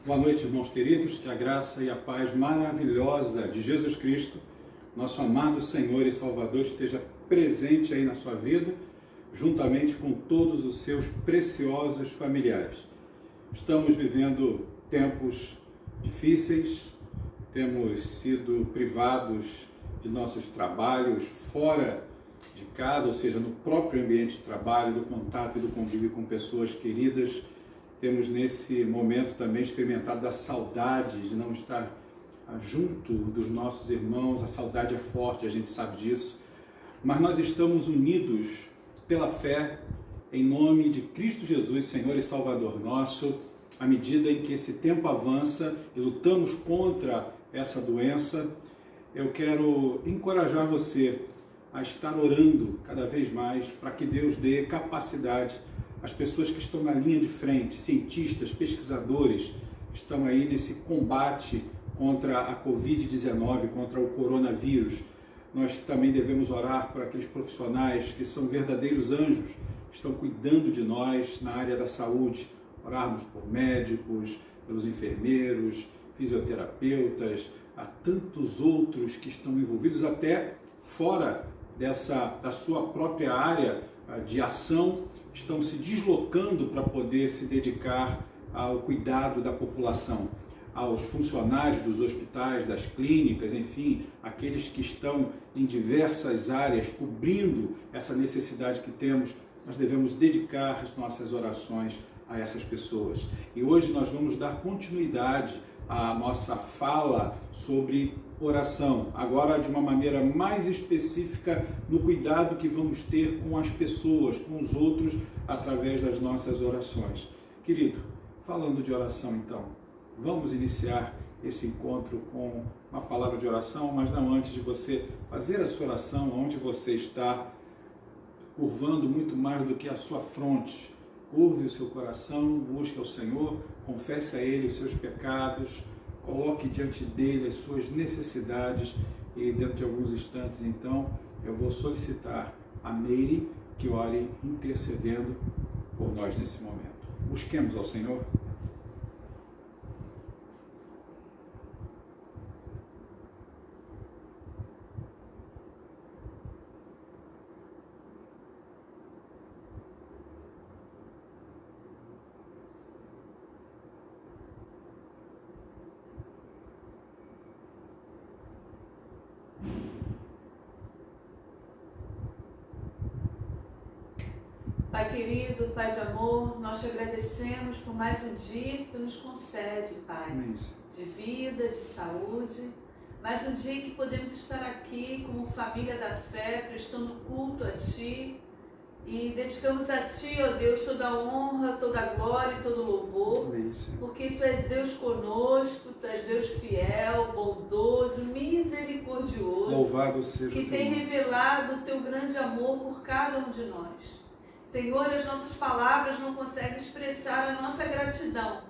Boa noite, irmãos queridos, que a graça e a paz maravilhosa de Jesus Cristo, nosso amado Senhor e Salvador, esteja presente aí na sua vida, juntamente com todos os seus preciosos familiares. Estamos vivendo tempos difíceis, temos sido privados de nossos trabalhos fora de casa, ou seja, no próprio ambiente de trabalho, do contato e do convívio com pessoas queridas. Temos nesse momento também experimentado a saudade de não estar junto dos nossos irmãos. A saudade é forte, a gente sabe disso, mas nós estamos unidos pela fé em nome de Cristo Jesus, Senhor e Salvador nosso. À medida em que esse tempo avança e lutamos contra essa doença, eu quero encorajar você a estar orando cada vez mais para que Deus dê capacidade às pessoas que estão na linha de frente, cientistas, pesquisadores, estão aí nesse combate contra a Covid-19, contra o coronavírus. Nós também devemos orar por aqueles profissionais que são verdadeiros anjos, que estão cuidando de nós na área da saúde. Orarmos por médicos, pelos enfermeiros, fisioterapeutas, há tantos outros que estão envolvidos até fora da sua própria área de ação, estão se deslocando para poder se dedicar ao cuidado da população, aos funcionários dos hospitais, das clínicas, enfim, aqueles que estão em diversas áreas cobrindo essa necessidade que temos. Nós devemos dedicar as nossas orações a essas pessoas. E hoje nós vamos dar continuidade à nossa fala sobre oração, agora de uma maneira mais específica no cuidado que vamos ter com as pessoas, com os outros, através das nossas orações. Querido, falando de oração então, vamos iniciar esse encontro com uma palavra de oração, mas não antes de você fazer a sua oração, onde você está, curvando muito mais do que a sua fronte. Curve o seu coração, busque ao Senhor, confesse a Ele os seus pecados, coloque diante dele as suas necessidades e dentro de alguns instantes, então, eu vou solicitar a Meire que ore intercedendo por nós nesse momento. Busquemos ao Senhor. Pai querido, Pai de amor, nós te agradecemos por mais um dia que tu nos concede, Pai, Amém. de vida, de saúde, mais um dia que podemos estar aqui como família da fé, prestando culto a Ti, e dedicamos a Ti, ó Deus, toda a honra, toda a glória e todo o louvor, Amém. porque Tu és Deus conosco, Tu és Deus fiel, bondoso, misericordioso, Louvado seja que o tem teu nome. revelado o Teu grande amor por cada um de nós. Senhor, as nossas palavras não conseguem expressar a nossa gratidão,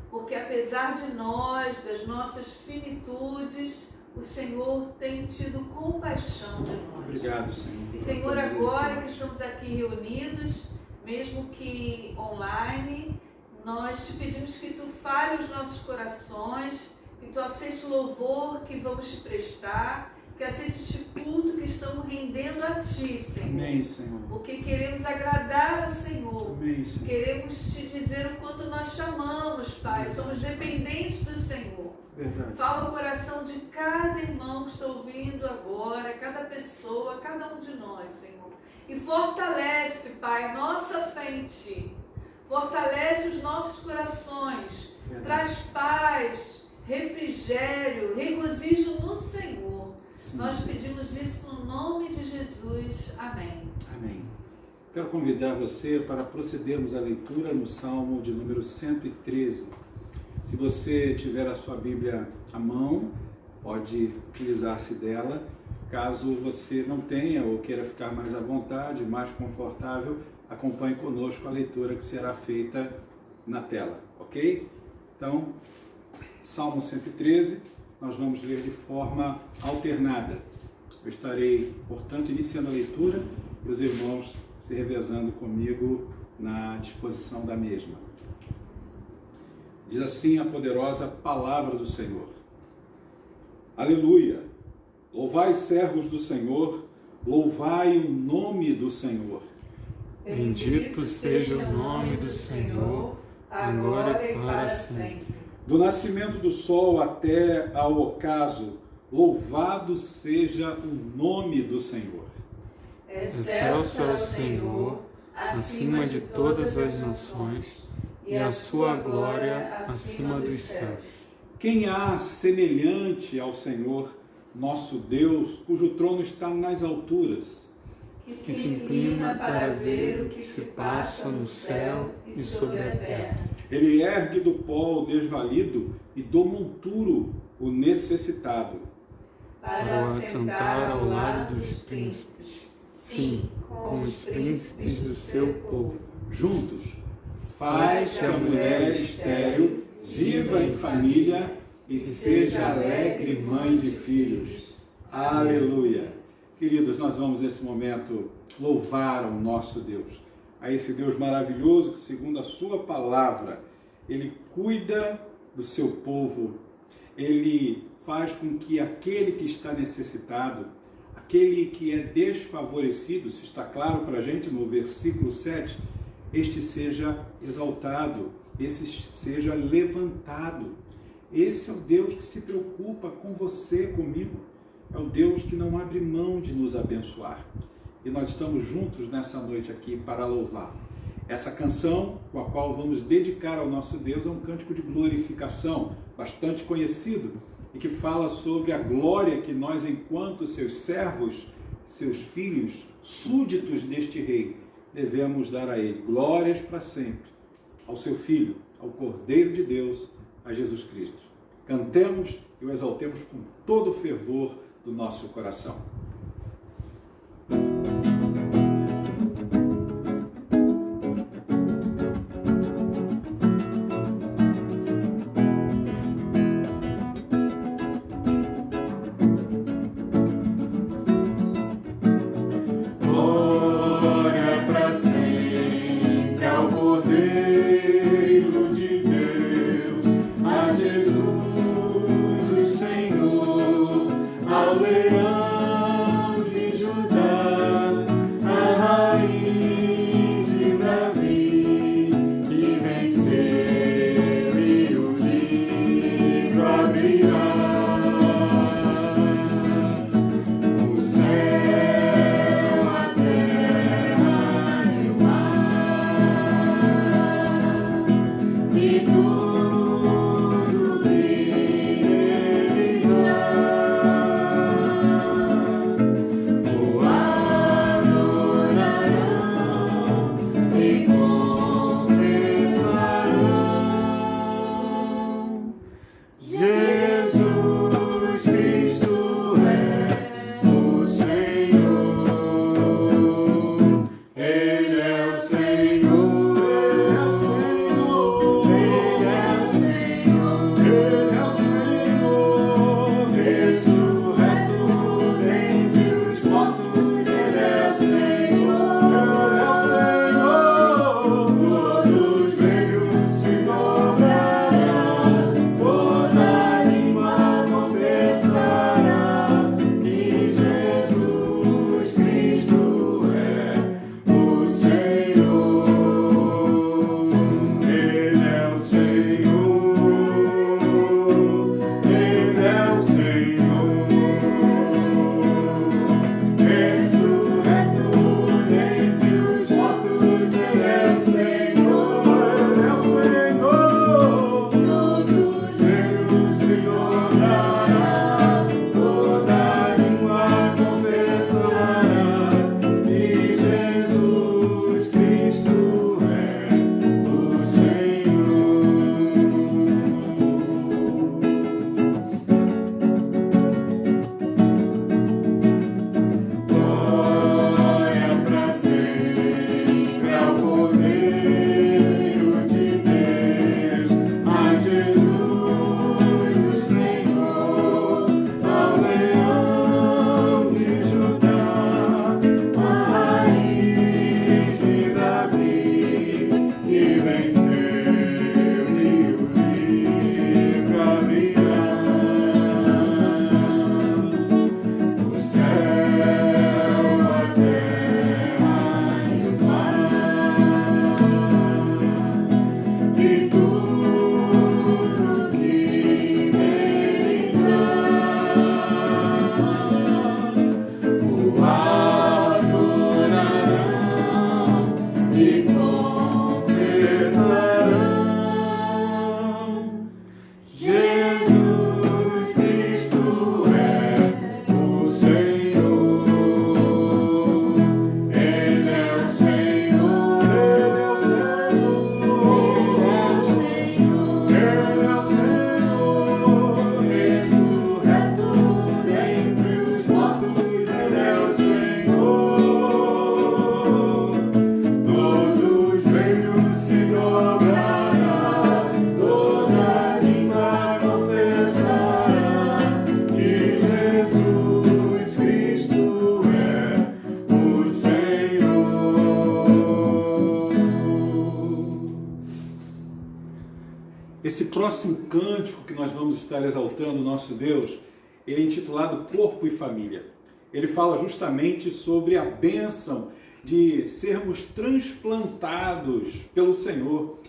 porque apesar de nós, das nossas finitudes, o Senhor tem tido compaixão de nós. Obrigado, Senhor. E Senhor, agora que estamos aqui reunidos, mesmo que online, nós te pedimos que Tu fale os nossos corações, que Tu aceite o louvor que vamos te prestar, que aceite este culto que estamos rendendo a Ti, Senhor. Amém, Senhor. Porque queremos agradar ao Senhor. Amém, Senhor. Queremos te dizer o quanto nós te amamos, Pai. Somos dependentes do Senhor. Verdade. Fala o coração de cada irmão que está ouvindo agora, cada pessoa, cada um de nós, Senhor. E fortalece, Pai, nossa fé em Ti. Fortalece os nossos corações. Verdade. Traz paz, refrigério, regozijo no Senhor. Sim. Nós pedimos isso no nome de Jesus. Amém. Amém. Quero convidar você para procedermos à leitura no Salmo de número 113. Se você tiver a sua Bíblia à mão, pode utilizar-se dela. Caso você não tenha ou queira ficar mais à vontade, mais confortável, acompanhe conosco a leitura que será feita na tela, ok? Então, Salmo 113, nós vamos ler de forma alternada. Eu estarei, portanto, iniciando a leitura e os irmãos se revezando comigo na disposição da mesma. Diz assim a poderosa palavra do Senhor. Aleluia! Louvai, servos do Senhor, louvai o nome do Senhor. Bendito seja o nome do Senhor, agora e para sempre. Do nascimento do sol até ao ocaso, louvado seja o nome do Senhor. Excelso é o Senhor, acima de todas as nações, e a sua glória acima dos céus. Quem há semelhante ao Senhor, nosso Deus, cujo trono está nas alturas? Que se inclina para ver o que se passa no céu e sobre a terra. Ele ergue do pó o desvalido e do monturo o necessitado. Para o assentar ao lado dos príncipes, sim, com os príncipes do seu povo. Juntos, faz que a mulher estéril viva em família e seja alegre mãe de filhos. Aleluia! Queridos, nós vamos nesse momento louvar ao nosso Deus, a esse Deus maravilhoso que, segundo a sua palavra, Ele cuida do seu povo, Ele faz com que aquele que está necessitado, aquele que é desfavorecido, se está claro para a gente no versículo 7, este seja exaltado, esse seja levantado. Esse é o Deus que se preocupa com você, comigo. É o Deus que não abre mão de nos abençoar. E nós estamos juntos nessa noite aqui para louvar. Essa canção, com a qual vamos dedicar ao nosso Deus, é um cântico de glorificação, bastante conhecido, e que fala sobre a glória que nós, enquanto seus servos, seus filhos, súditos deste rei, devemos dar a ele. Glórias para sempre ao seu Filho, ao Cordeiro de Deus, a Jesus Cristo. Cantemos e o exaltemos com todo o fervor do nosso coração. Glória para sempre ao Cordeiro de Deus, a Jesus o Senhor, ao Leão de Judá, a raiz de Davi, que venceu e o livro abrirá. O céu, a terra e o mar Esse próximo cântico que nós vamos estar exaltando o nosso Deus, ele é intitulado Corpo e Família. Ele fala justamente sobre a bênção de sermos transplantados pelo Senhor.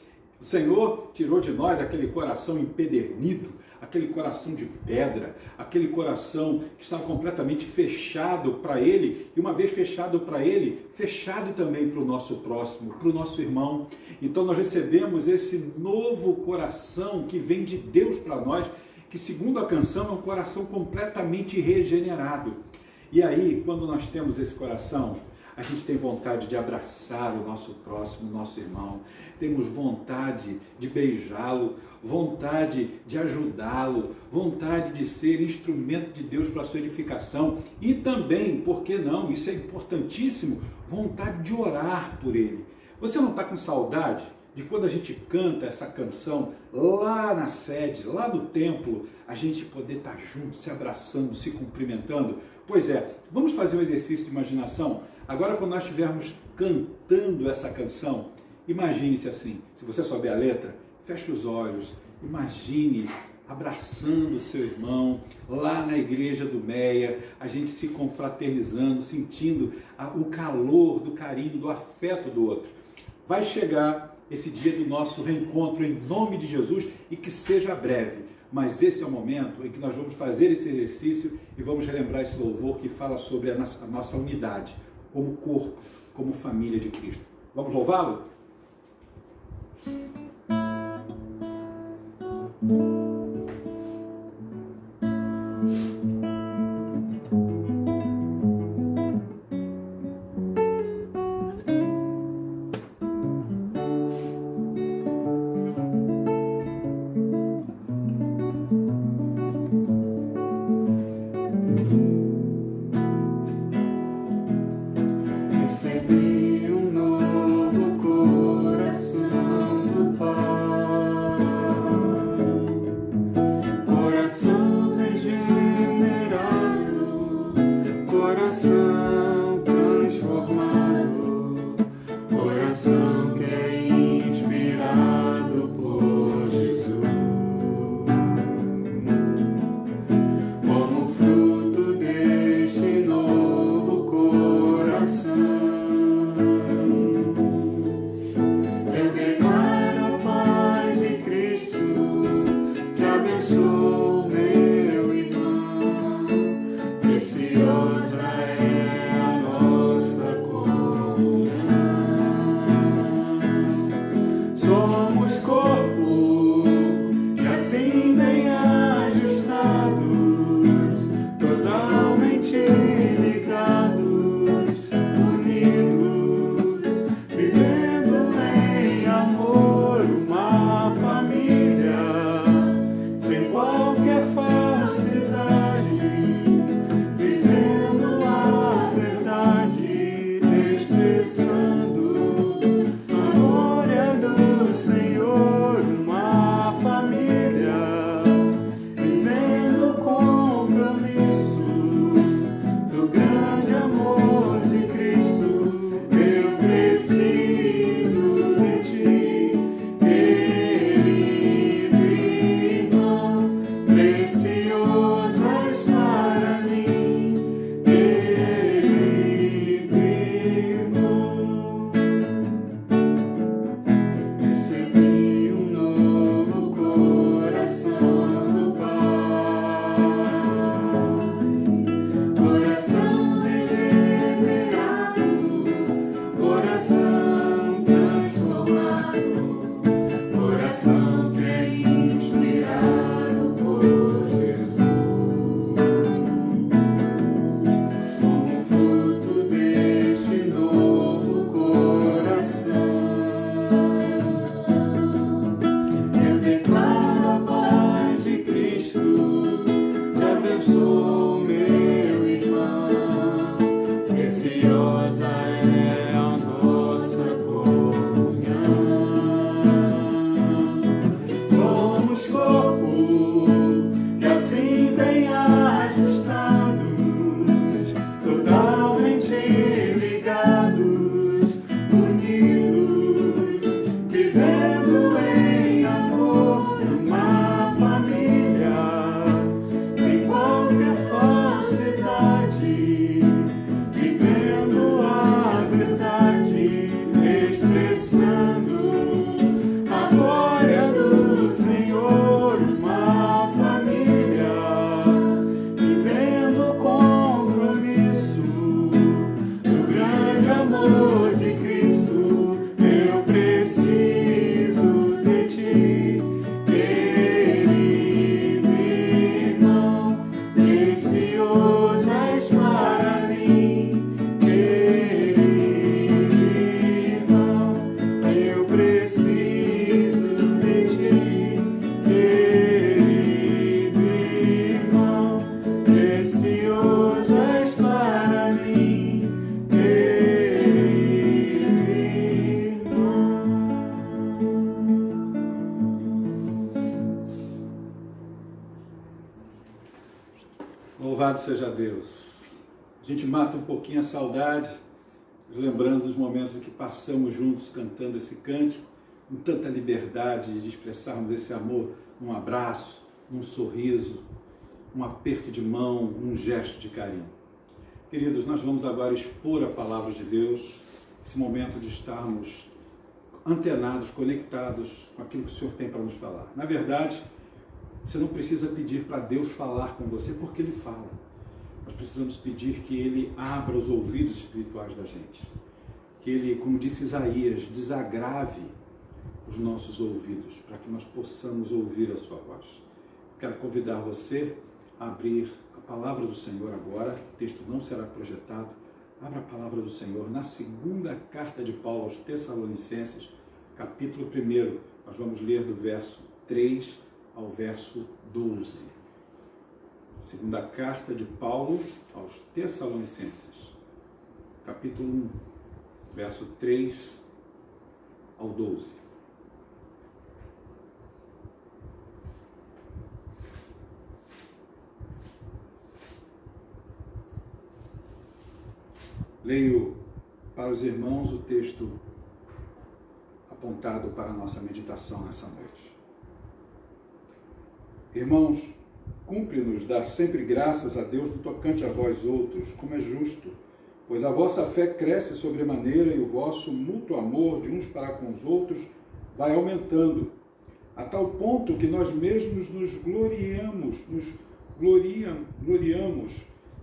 O Senhor tirou de nós aquele coração empedernido, aquele coração de pedra, aquele coração que estava completamente fechado para Ele, e uma vez fechado para Ele, fechado também para o nosso próximo, para o nosso irmão. Então nós recebemos esse novo coração que vem de Deus para nós, que segundo a canção é um coração completamente regenerado. E aí, quando nós temos esse coração, a gente tem vontade de abraçar o nosso próximo, o nosso irmão. Temos vontade de beijá-lo, vontade de ajudá-lo, vontade de ser instrumento de Deus para a sua edificação. E também, por que não, isso é importantíssimo, vontade de orar por ele. Você não está com saudade de quando a gente canta essa canção lá na sede, lá no templo, a gente poder estar junto, se abraçando, se cumprimentando? Pois é, vamos fazer um exercício de imaginação. Agora, quando nós estivermos cantando essa canção, imagine-se assim, se você souber a letra, feche os olhos, imagine abraçando o seu irmão, lá na igreja do Meia, a gente se confraternizando, sentindo o calor, do carinho, do afeto do outro. Vai chegar esse dia do nosso reencontro em nome de Jesus e que seja breve. Mas esse é o momento em que nós vamos fazer esse exercício e vamos relembrar esse louvor que fala sobre a nossa unidade, como corpo, como família de Cristo. Vamos louvá-lo? Recebi um novo coração do Pai. Louvado seja Deus. A gente mata um pouquinho a saudade, lembrando dos momentos em que passamos juntos cantando esse cântico, com tanta liberdade de expressarmos esse amor num abraço, num sorriso, um aperto de mão, num gesto de carinho. Queridos, nós vamos agora expor a palavra de Deus, esse momento de estarmos antenados, conectados com aquilo que o Senhor tem para nos falar. Na verdade, você não precisa pedir para Deus falar com você, porque Ele fala. Nós precisamos pedir que Ele abra os ouvidos espirituais da gente. Que Ele, como disse Isaías, desagrave os nossos ouvidos, para que nós possamos ouvir a sua voz. Quero convidar você a abrir a palavra do Senhor agora. O texto não será projetado. Abra a palavra do Senhor na segunda carta de Paulo aos Tessalonicenses, capítulo 1. Nós vamos ler do verso 3 ao verso 12. Segunda carta de Paulo aos Tessalonicenses, capítulo 1, verso 3 ao 12. Leio para os irmãos o texto apontado para a nossa meditação nessa noite. Irmãos, cumpre-nos dar sempre graças a Deus no tocante a vós outros, como é justo, pois a vossa fé cresce sobremaneira e o vosso mútuo amor de uns para com os outros vai aumentando, a tal ponto que nós mesmos nos gloriamos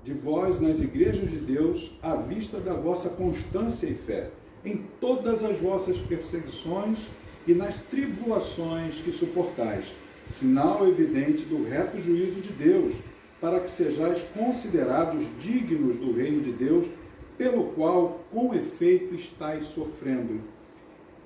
de vós nas igrejas de Deus, à vista da vossa constância e fé, em todas as vossas perseguições e nas tribulações que suportais, sinal evidente do reto juízo de Deus, para que sejais considerados dignos do reino de Deus, pelo qual, com efeito, estáis sofrendo.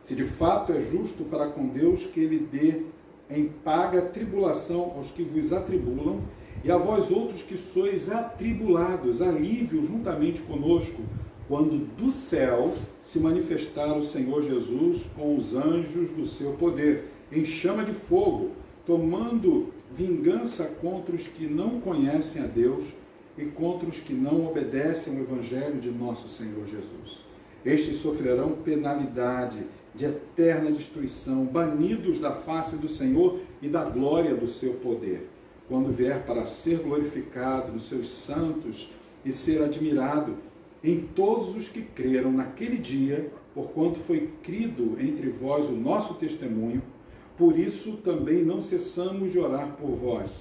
Se de fato é justo para com Deus que Ele dê em paga tribulação aos que vos atribulam, e a vós outros que sois atribulados, alívio juntamente conosco, quando do céu se manifestar o Senhor Jesus com os anjos do seu poder, em chama de fogo, tomando vingança contra os que não conhecem a Deus e contra os que não obedecem ao Evangelho de nosso Senhor Jesus. Estes sofrerão penalidade de eterna destruição, banidos da face do Senhor e da glória do seu poder, quando vier para ser glorificado nos seus santos e ser admirado em todos os que creram naquele dia, porquanto foi crido entre vós o nosso testemunho. Por isso também não cessamos de orar por vós,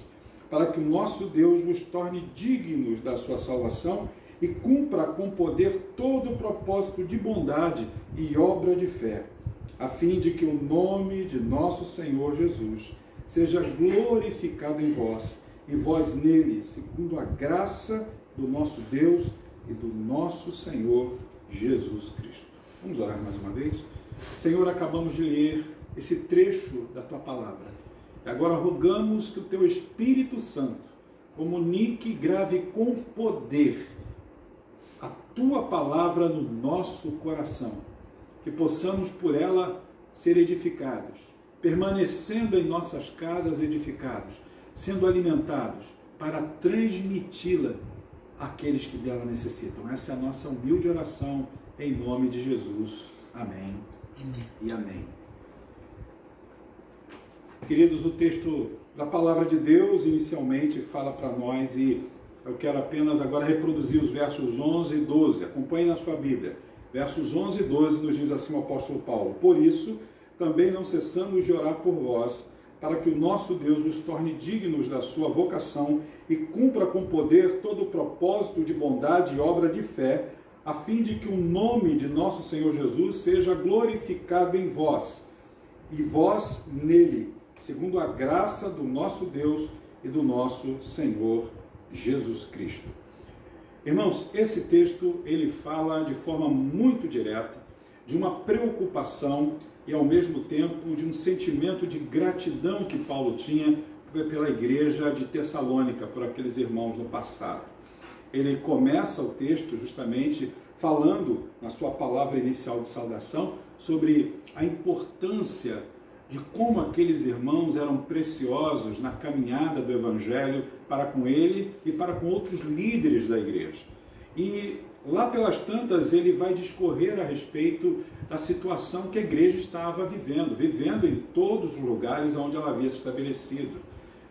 para que o nosso Deus vos torne dignos da sua salvação e cumpra com poder todo o propósito de bondade e obra de fé, a fim de que o nome de nosso Senhor Jesus seja glorificado em vós, e vós nele, segundo a graça do nosso Deus e do nosso Senhor Jesus Cristo. Vamos orar mais uma vez? Senhor, acabamos de ler esse trecho da Tua Palavra. E agora rogamos que o Teu Espírito Santo comunique e grave com poder a Tua Palavra no nosso coração, que possamos por ela ser edificados, permanecendo em nossas casas edificados, sendo alimentados para transmiti-la àqueles que dela necessitam. Essa é a nossa humilde oração, em nome de Jesus. Amém. Amém. E amém. Queridos, o texto da Palavra de Deus inicialmente fala para nós, e eu quero apenas agora reproduzir os versos 11 e 12. Acompanhe na sua Bíblia. Versos 11 e 12 nos diz assim o apóstolo Paulo: por isso, também não cessamos de orar por vós, para que o nosso Deus nos torne dignos da sua vocação e cumpra com poder todo o propósito de bondade e obra de fé, a fim de que o nome de nosso Senhor Jesus seja glorificado em vós, e vós nele, segundo a graça do nosso Deus e do nosso Senhor Jesus Cristo. Irmãos, esse texto ele fala de forma muito direta de uma preocupação e ao mesmo tempo de um sentimento de gratidão que Paulo tinha pela igreja de Tessalônica, por aqueles irmãos no passado. Ele começa o texto justamente falando, na sua palavra inicial de saudação, sobre a importância de como aqueles irmãos eram preciosos na caminhada do Evangelho para com ele e para com outros líderes da igreja. E lá pelas tantas ele vai discorrer a respeito da situação que a igreja estava vivendo em todos os lugares onde ela havia se estabelecido,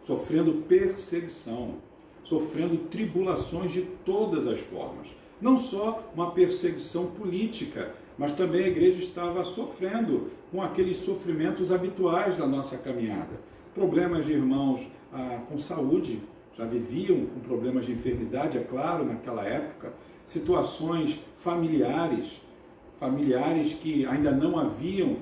sofrendo perseguição, sofrendo tribulações de todas as formas. Não só uma perseguição política, mas também a igreja estava sofrendo com aqueles sofrimentos habituais da nossa caminhada. Problemas de irmãos com saúde, já viviam com problemas de enfermidade, é claro, naquela época. Situações familiares que ainda não haviam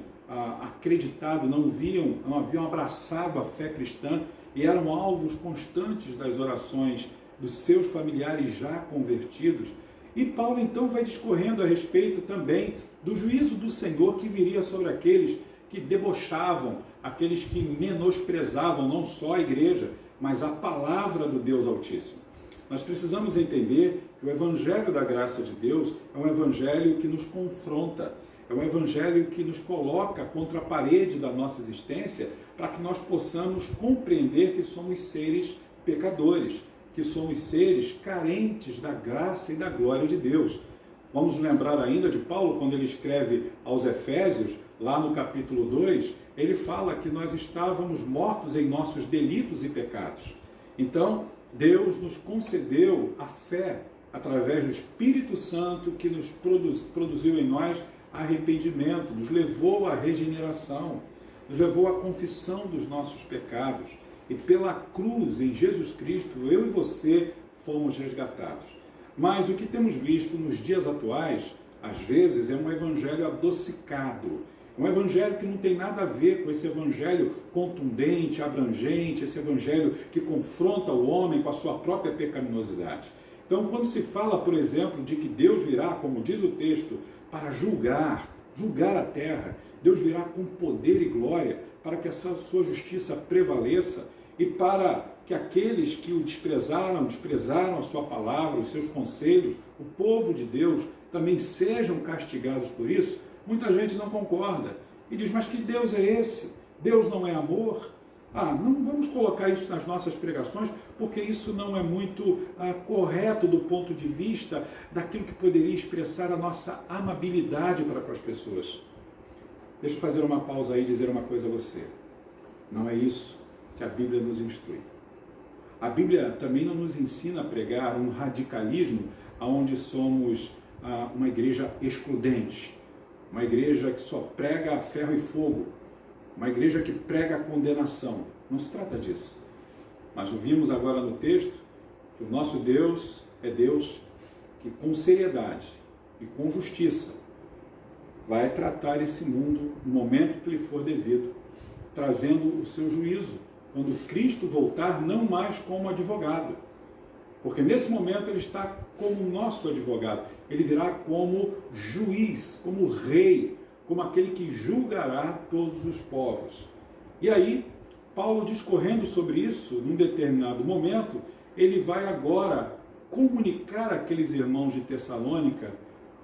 acreditado, não haviam abraçado a fé cristã e eram alvos constantes das orações dos seus familiares já convertidos. E Paulo então vai discorrendo a respeito também do juízo do Senhor que viria sobre aqueles que debochavam, aqueles que menosprezavam não só a igreja, mas a palavra do Deus Altíssimo. Nós precisamos entender que o Evangelho da graça de Deus é um Evangelho que nos confronta, é um Evangelho que nos coloca contra a parede da nossa existência para que nós possamos compreender que somos seres pecadores, que somos seres carentes da graça e da glória de Deus. Vamos lembrar ainda de Paulo, quando ele escreve aos Efésios, lá no capítulo 2, ele fala que nós estávamos mortos em nossos delitos e pecados. Então, Deus nos concedeu a fé através do Espírito Santo que nos produziu em nós arrependimento, nos levou à regeneração, nos levou à confissão dos nossos pecados. E pela cruz, em Jesus Cristo, eu e você fomos resgatados. Mas o que temos visto nos dias atuais, às vezes, é um evangelho adocicado. Um evangelho que não tem nada a ver com esse evangelho contundente, abrangente, esse evangelho que confronta o homem com a sua própria pecaminosidade. Então, quando se fala, por exemplo, de que Deus virá, como diz o texto, para julgar a terra, Deus virá com poder e glória para que essa sua justiça prevaleça e para que aqueles que o desprezaram a sua palavra, os seus conselhos, o povo de Deus também sejam castigados por isso. Muita gente não concorda e diz, mas que Deus é esse? Deus não é amor? Não vamos colocar isso nas nossas pregações, porque isso não é muito correto do ponto de vista daquilo que poderia expressar a nossa amabilidade para com as pessoas. Deixa eu fazer uma pausa aí e dizer uma coisa a você. Não é isso que a Bíblia nos instrui. A Bíblia também não nos ensina a pregar um radicalismo onde somos uma igreja excludente, uma igreja que só prega a ferro e fogo, uma igreja que prega a condenação. Não se trata disso. Mas ouvimos agora no texto que o nosso Deus é Deus que com seriedade e com justiça vai tratar esse mundo no momento que lhe for devido, trazendo o seu juízo, quando Cristo voltar não mais como advogado. Porque nesse momento ele está como nosso advogado. Ele virá como juiz, como rei, como aquele que julgará todos os povos. E aí, Paulo discorrendo sobre isso, num determinado momento, ele vai agora comunicar àqueles irmãos de Tessalônica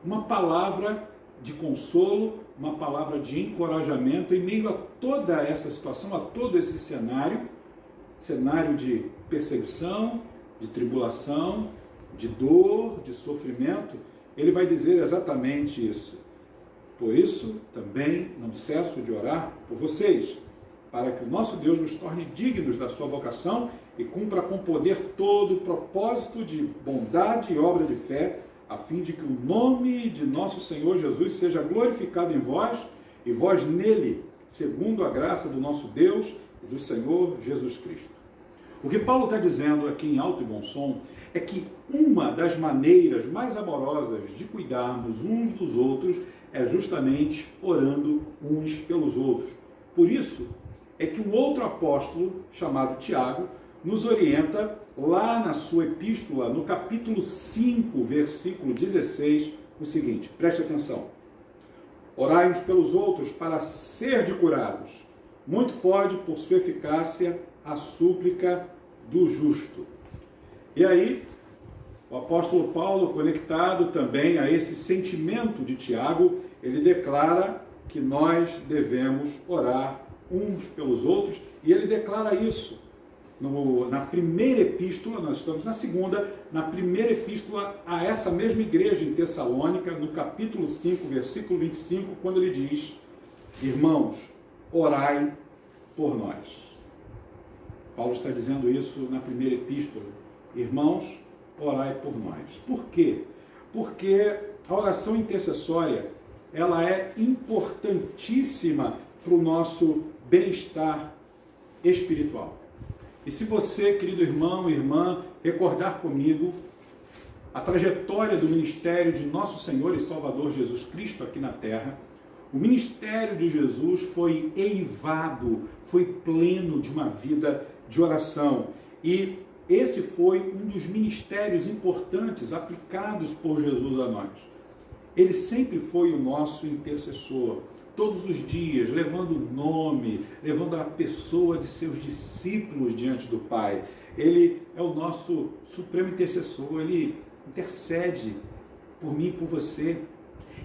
uma palavra de consolo, uma palavra de encorajamento em meio a toda essa situação, a todo esse cenário de perseguição, de tribulação, de dor, de sofrimento. Ele vai dizer exatamente isso. Por isso, também não cesso de orar por vocês, para que o nosso Deus nos torne dignos da sua vocação e cumpra com poder todo o propósito de bondade e obra de fé, a fim de que o nome de nosso Senhor Jesus seja glorificado em vós e vós nele, segundo a graça do nosso Deus e do Senhor Jesus Cristo. O que Paulo está dizendo aqui em alto e bom som é que uma das maneiras mais amorosas de cuidarmos uns dos outros é justamente orando uns pelos outros. Por isso é que um outro apóstolo, chamado Tiago, nos orienta lá na sua epístola, no capítulo 5, versículo 16, o seguinte, preste atenção. Orai uns pelos outros para ser de curados. Muito pode, por sua eficácia, a súplica do justo. E aí, o apóstolo Paulo, conectado também a esse sentimento de Tiago, ele declara que nós devemos orar uns pelos outros, e ele declara isso na primeira epístola, nós estamos na segunda, na primeira epístola a essa mesma igreja em Tessalônica, no capítulo 5, versículo 25, quando ele diz: irmãos, orai por nós. Paulo está dizendo isso na primeira epístola. Irmãos, orai por nós. Por quê? Porque a oração intercessória, ela é importantíssima para o nosso bem-estar espiritual. E se você, querido irmão e irmã, recordar comigo a trajetória do ministério de nosso Senhor e Salvador Jesus Cristo aqui na terra, o ministério de Jesus foi eivado, foi pleno de uma vida de oração. E esse foi um dos ministérios importantes aplicados por Jesus a nós. Ele sempre foi o nosso intercessor, todos os dias, levando o nome, levando a pessoa de seus discípulos diante do Pai. Ele é o nosso supremo intercessor, ele intercede por mim e por você.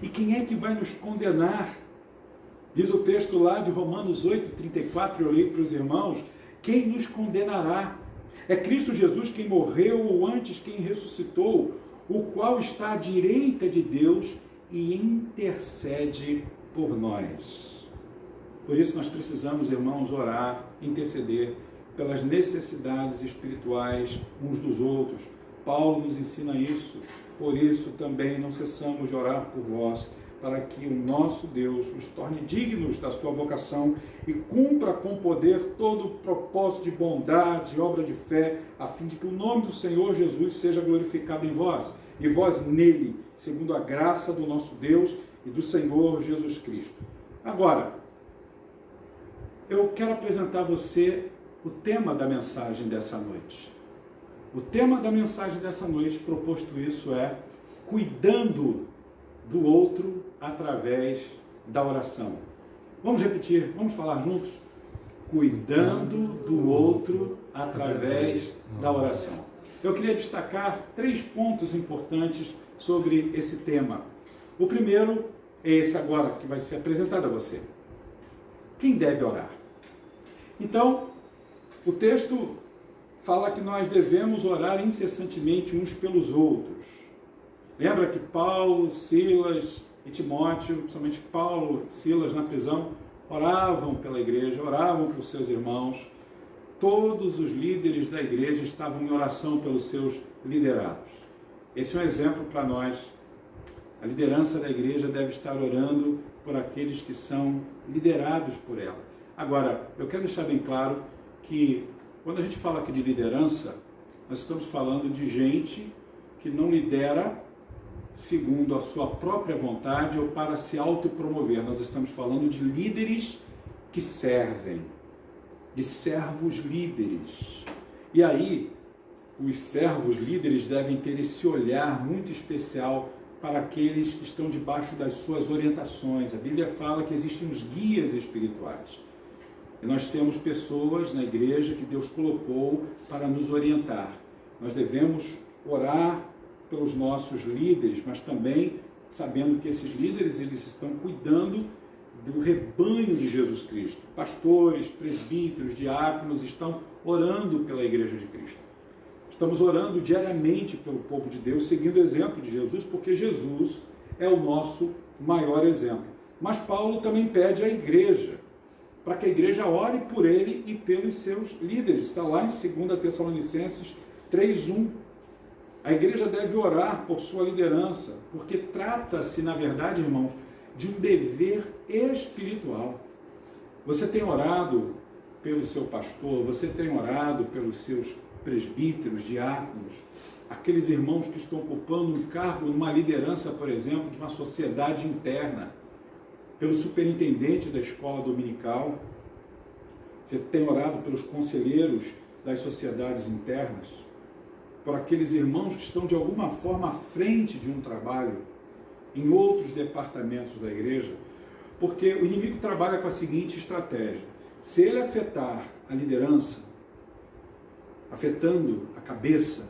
E quem é que vai nos condenar? Diz o texto lá de Romanos 8:34, eu leio para os irmãos: quem nos condenará? É Cristo Jesus quem morreu, ou antes quem ressuscitou, o qual está à direita de Deus e intercede por nós. Por isso nós precisamos, irmãos, orar, interceder pelas necessidades espirituais uns dos outros. Paulo nos ensina isso. Por isso também não cessamos de orar por vós, para que o nosso Deus nos torne dignos da sua vocação e cumpra com poder todo o propósito de bondade e obra de fé, a fim de que o nome do Senhor Jesus seja glorificado em vós, e vós nele, segundo a graça do nosso Deus e do Senhor Jesus Cristo. Agora, eu quero apresentar a você o tema da mensagem dessa noite. O tema da mensagem dessa noite, proposto isso, é cuidando do outro através da oração. Vamos repetir, vamos falar juntos? Cuidando do outro através da oração. Eu queria destacar 3 pontos importantes sobre esse tema. O primeiro é esse agora, que vai ser apresentado a você. Quem deve orar? Então, o texto fala que nós devemos orar incessantemente uns pelos outros. Lembra que Paulo, Silas e Timóteo, principalmente Paulo e Silas na prisão, oravam pela igreja, oravam pelos seus irmãos. Todos os líderes da igreja estavam em oração pelos seus liderados. Esse é um exemplo para nós. A liderança da igreja deve estar orando por aqueles que são liderados por ela. Agora, eu quero deixar bem claro que quando a gente fala aqui de liderança, nós estamos falando de gente que não lidera segundo a sua própria vontade ou para se autopromover. Nós estamos falando de líderes que servem, de servos líderes. E aí, os servos líderes devem ter esse olhar muito especial para aqueles que estão debaixo das suas orientações. A Bíblia fala que existem os guias espirituais. E nós temos pessoas na igreja que Deus colocou para nos orientar. Nós devemos orar pelos nossos líderes, mas também sabendo que esses líderes eles estão cuidando do rebanho de Jesus Cristo. Pastores, presbíteros, diáconos estão orando pela igreja de Cristo. Estamos orando diariamente pelo povo de Deus, seguindo o exemplo de Jesus, porque Jesus é o nosso maior exemplo. Mas Paulo também pede à igreja, para que a igreja ore por ele e pelos seus líderes. Está lá em 2 Tessalonicenses 3:1. A igreja deve orar por sua liderança, porque trata-se, na verdade, irmãos, de um dever espiritual. Você tem orado pelo seu pastor, você tem orado pelos seus presbíteros, diáconos, aqueles irmãos que estão ocupando um cargo numa liderança, por exemplo, de uma sociedade interna, pelo superintendente da escola dominical. Você tem orado pelos conselheiros das sociedades internas, por aqueles irmãos que estão de alguma forma à frente de um trabalho em outros departamentos da igreja, porque o inimigo trabalha com a seguinte estratégia: se ele afetar a liderança, afetando a cabeça,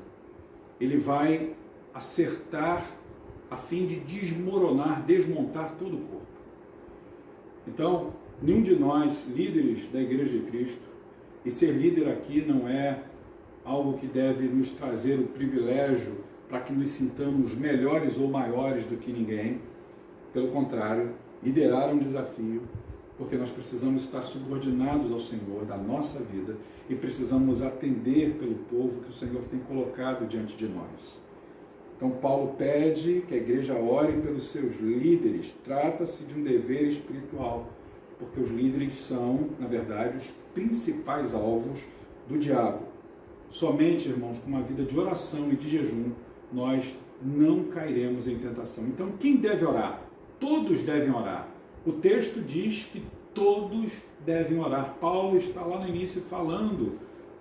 ele vai acertar a fim de desmontar todo o corpo. Então, Nenhum de nós, líderes da Igreja de Cristo, e ser líder aqui não é algo que deve nos trazer o privilégio para que nos sintamos melhores ou maiores do que ninguém. Pelo contrário, liderar é um desafio, porque nós precisamos estar subordinados ao Senhor da nossa vida e precisamos atender pelo povo que o Senhor tem colocado diante de nós. Então Paulo pede que a igreja ore pelos seus líderes. Trata-se de um dever espiritual, porque os líderes são, na verdade, os principais alvos do diabo. Somente, irmãos, com uma vida de oração e de jejum, nós não cairemos em tentação. Então, quem deve orar? Todos devem orar. O texto diz que todos devem orar. Paulo está lá no início falando,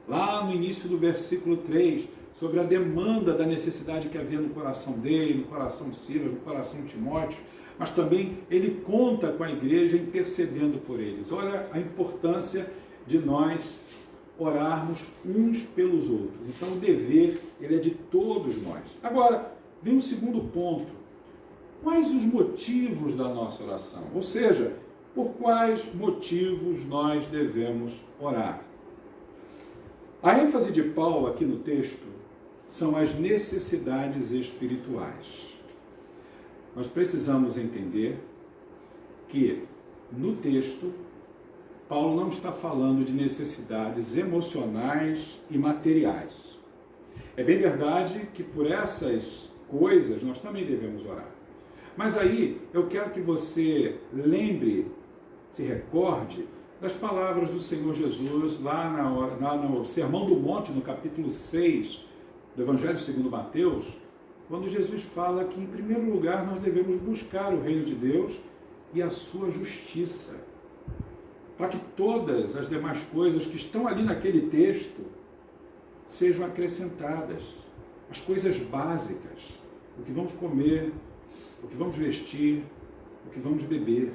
lá no início do versículo 3, sobre a demanda da necessidade que havia no coração dele, no coração de Silas, no coração de Timóteo, mas também ele conta com a igreja intercedendo por eles. Olha a importância de nós orarmos uns pelos outros. Então o dever, ele é de todos nós. Agora, vem um segundo ponto. Quais os motivos da nossa oração? Ou seja, por quais motivos nós devemos orar? A ênfase de Paulo aqui no texto são as necessidades espirituais. Nós precisamos entender que no texto Paulo não está falando de necessidades emocionais e materiais. É bem verdade que por essas coisas nós também devemos orar. Mas aí eu quero que você lembre, se recorde das palavras do Senhor Jesus lá no Sermão do Monte, no capítulo 6 do Evangelho segundo Mateus, quando Jesus fala que em primeiro lugar nós devemos buscar o reino de Deus e a sua justiça, para que todas as demais coisas que estão ali naquele texto sejam acrescentadas. As coisas básicas, o que vamos comer, o que vamos vestir, o que vamos beber.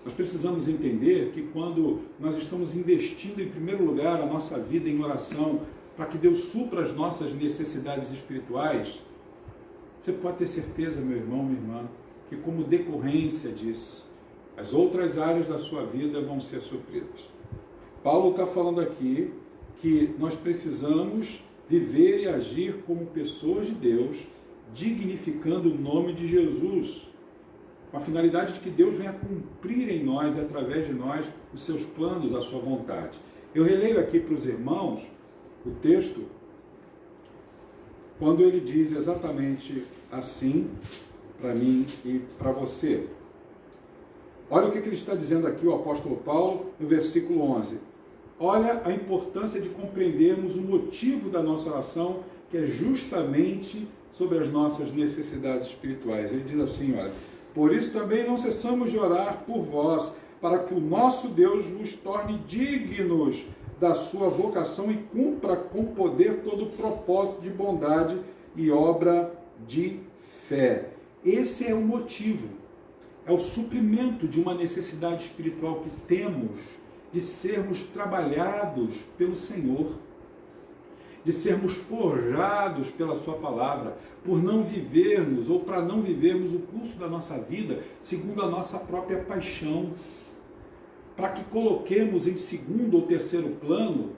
Nós precisamos entender que quando nós estamos investindo em primeiro lugar a nossa vida em oração, para que Deus supra as nossas necessidades espirituais, você pode ter certeza, meu irmão, minha irmã, que como decorrência disso, as outras áreas da sua vida vão ser supridas. Paulo está falando aqui que nós precisamos viver e agir como pessoas de Deus, dignificando o nome de Jesus, com a finalidade de que Deus venha cumprir em nós e através de nós os seus planos, a sua vontade. Eu releio aqui para os irmãos o texto, quando ele diz exatamente assim para mim e para você. Olha o que ele está dizendo aqui, o apóstolo Paulo, no versículo 11. Olha a importância de compreendermos o motivo da nossa oração, que é justamente sobre as nossas necessidades espirituais. Ele diz assim, olha: por isso também não cessamos de orar por vós, para que o nosso Deus vos torne dignos da sua vocação e cumpra com poder todo o propósito de bondade e obra de fé. Esse é o motivo, é o suprimento de uma necessidade espiritual que temos de sermos trabalhados pelo Senhor, de sermos forjados pela sua palavra, por não vivermos ou para não vivermos o curso da nossa vida segundo a nossa própria paixão, para que coloquemos em segundo ou terceiro plano,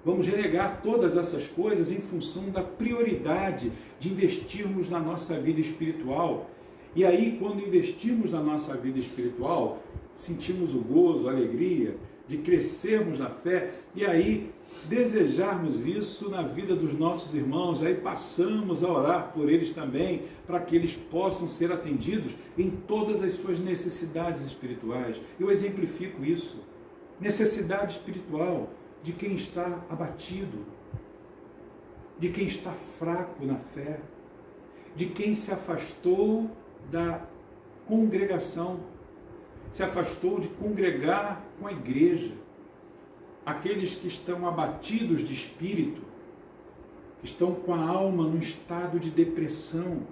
vamos relegar todas essas coisas em função da prioridade de investirmos na nossa vida espiritual. E aí, quando investimos na nossa vida espiritual, sentimos o gozo, a alegria de crescermos na fé, e aí desejarmos isso na vida dos nossos irmãos, aí passamos a orar por eles também, para que eles possam ser atendidos em todas as suas necessidades espirituais. Eu exemplifico isso, necessidade espiritual de quem está abatido, de quem está fraco na fé, de quem se afastou da congregação, se afastou de congregar com a igreja, aqueles que estão abatidos de espírito, que estão com a alma num estado de depressão,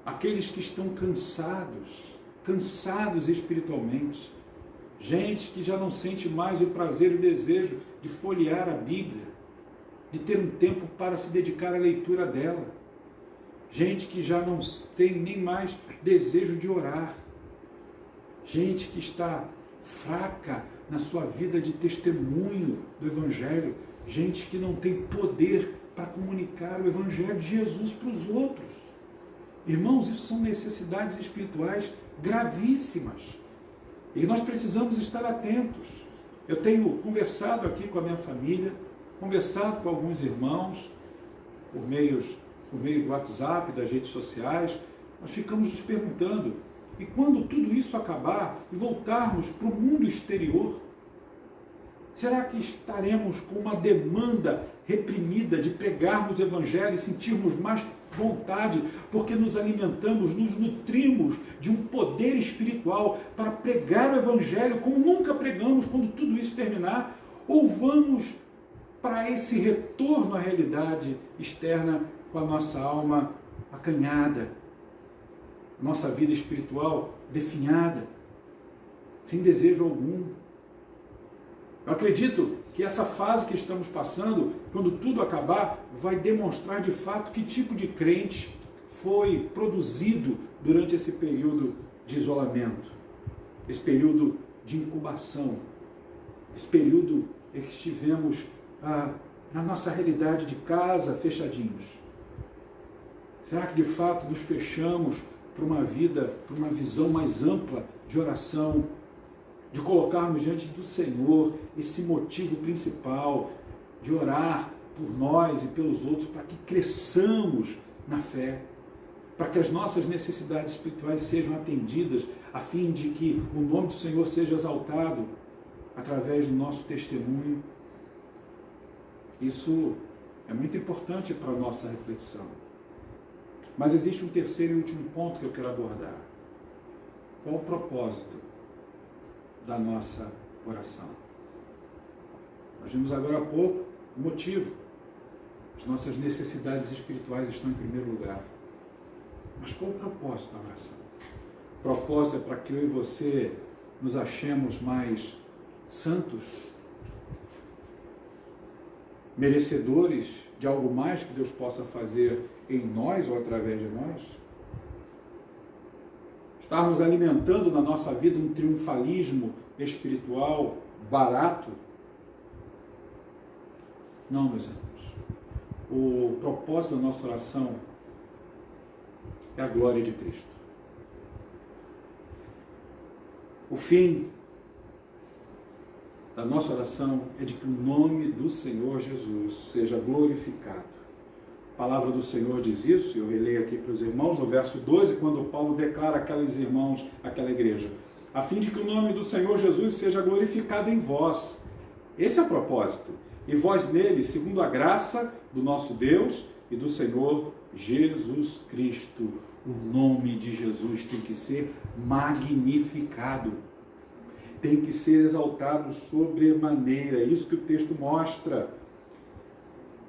aqueles que estão cansados espiritualmente, gente que já não sente mais o prazer e o desejo de folhear a Bíblia, de ter um tempo para se dedicar à leitura dela, gente que já não tem nem mais desejo de orar, gente que está fraca na sua vida de testemunho do Evangelho, gente que não tem poder para comunicar o Evangelho de Jesus para os outros. Irmãos, isso são necessidades espirituais gravíssimas. E nós precisamos estar atentos. Eu tenho conversado aqui com a minha família, conversado com alguns irmãos, por meio do WhatsApp, das redes sociais. Nós ficamos nos perguntando, e quando tudo isso acabar e voltarmos para o mundo exterior, será que estaremos com uma demanda reprimida de pregarmos o Evangelho e sentirmos mais vontade, porque nos alimentamos, nos nutrimos de um poder espiritual para pregar o Evangelho como nunca pregamos quando tudo isso terminar? Ou vamos para esse retorno à realidade externa com a nossa alma acanhada, nossa vida espiritual definhada, sem desejo algum? Eu acredito que essa fase que estamos passando, quando tudo acabar, vai demonstrar de fato que tipo de crente foi produzido durante esse período de isolamento, esse período de incubação, esse período em que estivemos na nossa realidade de casa, fechadinhos. Será que de fato nos fechamos para uma vida, para uma visão mais ampla de oração, de colocarmos diante do Senhor esse motivo principal de orar por nós e pelos outros, para que cresçamos na fé, para que as nossas necessidades espirituais sejam atendidas, a fim de que o nome do Senhor seja exaltado através do nosso testemunho? Isso é muito importante para a nossa reflexão. Mas existe um terceiro e último ponto que eu quero abordar. Qual o propósito da nossa oração? Nós vimos agora há pouco o motivo. As nossas necessidades espirituais estão em primeiro lugar. Mas qual o propósito da oração? O propósito é para que eu e você nos achemos mais santos, merecedores de algo mais que Deus possa fazer em nós ou através de nós? Estarmos alimentando na nossa vida um triunfalismo espiritual barato? Não, meus irmãos. O propósito da nossa oração é a glória de Cristo. O fim da nossa oração é de que o nome do Senhor Jesus seja glorificado. A palavra do Senhor diz isso, eu releio aqui para os irmãos, no verso 12, quando Paulo declara àqueles irmãos, àquela igreja, a fim de que o nome do Senhor Jesus seja glorificado em vós. Esse é o propósito. E vós nele, segundo a graça do nosso Deus e do Senhor Jesus Cristo. O nome de Jesus tem que ser magnificado, tem que ser exaltado sobremaneira. É isso que o texto mostra.